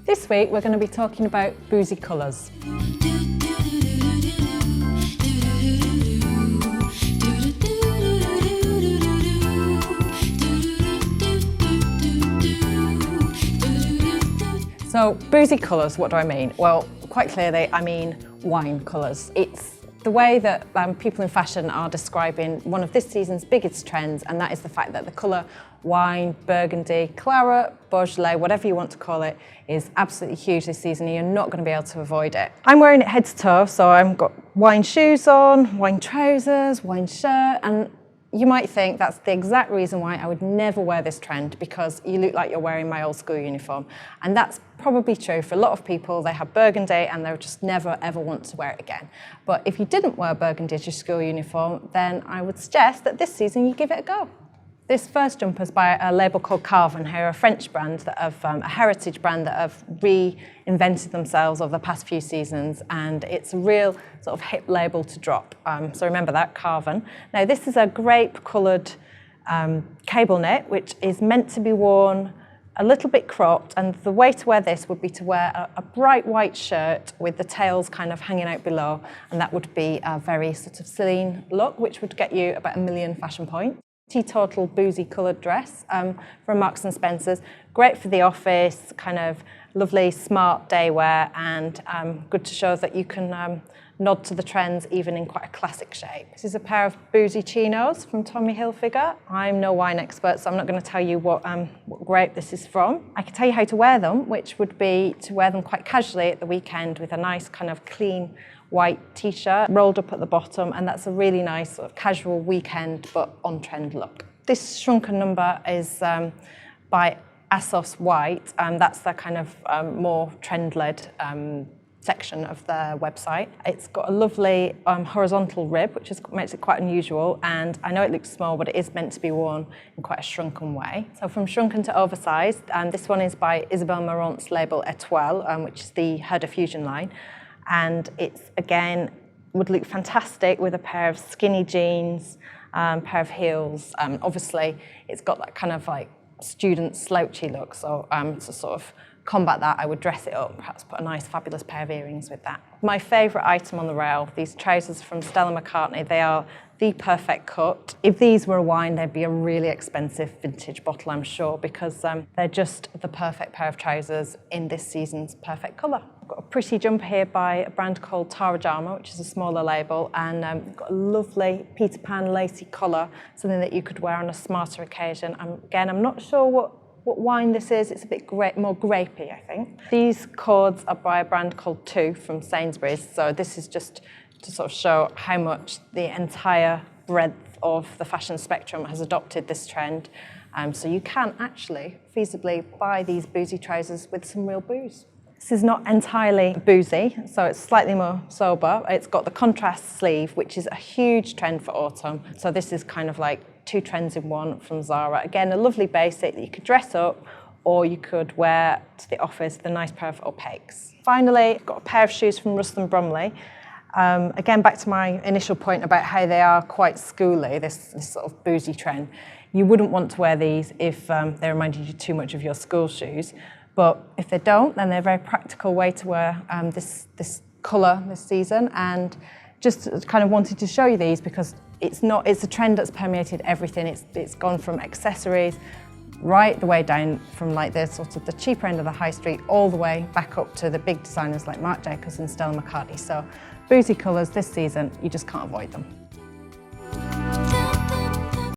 This week we're going to be talking about boozy colours. So boozy colours, what do I mean? Well, quite clearly I mean wine colours. It's the way that people in fashion are describing one of this season's biggest trends, and that is the fact that the colour wine, burgundy, claret, beaujolais, whatever you want to call it, is absolutely huge this season and you're not going to be able to avoid it. I'm wearing it head to toe, so I've got wine shoes on, wine trousers, wine shirt, and you might think that's the exact reason why I would never wear this trend, because you look like you're wearing my old school uniform. And that's probably true for a lot of people. They have burgundy and they'll just never ever want to wear it again. But if you didn't wear burgundy as your school uniform, then I would suggest that this season you give it a go. This first jumper is by a label called Carven, who are a French brand that have, a heritage brand that have reinvented themselves over the past few seasons, and it's a real sort of hip label to drop. So remember that, Carven. Now this is a grape-coloured cable knit, which is meant to be worn a little bit cropped, and the way to wear this would be to wear a bright white shirt with the tails kind of hanging out below, and that would be a very sort of Celine look, which would get you about 1 million fashion points. Teetotal boozy coloured dress from Marks & Spencer's. Great for the office, kind of lovely smart day wear, and good to show that you can nod to the trends even in quite a classic shape. This is a pair of boozy chinos from Tommy Hilfiger. I'm no wine expert, so I'm not going to tell you what grape this is from. I can tell you how to wear them, which would be to wear them quite casually at the weekend with a nice kind of clean white t-shirt rolled up at the bottom, and that's a really nice sort of casual weekend but on-trend look. This shrunken number is by ASOS White, and that's the kind of more trend-led section of their website. It's got a lovely horizontal rib, which makes it quite unusual, and I know it looks small, but it is meant to be worn in quite a shrunken way. So from shrunken to oversized, this one is by Isabel Marant's label Etoile, which is her diffusion line. And it's, again, would look fantastic with a pair of skinny jeans, pair of heels. Obviously, it's got that kind of like student slouchy look, so to sort of combat that, I would dress it up, perhaps put a nice fabulous pair of earrings with that. My favourite item on the rail, these trousers from Stella McCartney, they are the perfect cut. If these were a wine, they'd be a really expensive vintage bottle, I'm sure, because they're just the perfect pair of trousers in this season's perfect colour. I've got a pretty jumper here by a brand called Jarmon, which is a smaller label, and got a lovely Peter Pan lacy collar, something that you could wear on a smarter occasion. Again, I'm not sure what wine this is. It's a bit more grapey, I think. These cords are by a brand called Two from Sainsbury's, so this is just to sort of show how much the entire breadth of the fashion spectrum has adopted this trend. So you can actually feasibly buy these boozy trousers with some real booze. This is not entirely boozy, so it's slightly more sober. It's got the contrast sleeve, which is a huge trend for autumn. So this is kind of like two trends in one from Zara. Again, a lovely basic that you could dress up, or you could wear to the office with a nice pair of opaques. Finally, I've got a pair of shoes from Bromley. Again, back to my initial point about how they are quite schooly, this sort of boozy trend. You wouldn't want to wear these if they reminded you too much of your school shoes. But if they don't, then they're a very practical way to wear this colour this season. And just kind of wanted to show you these because it's a trend that's permeated everything. It's gone from accessories right the way down from like the sort of the cheaper end of the high street all the way back up to the big designers like Marc Jacobs and Stella McCartney. So boozy colours this season, you just can't avoid them.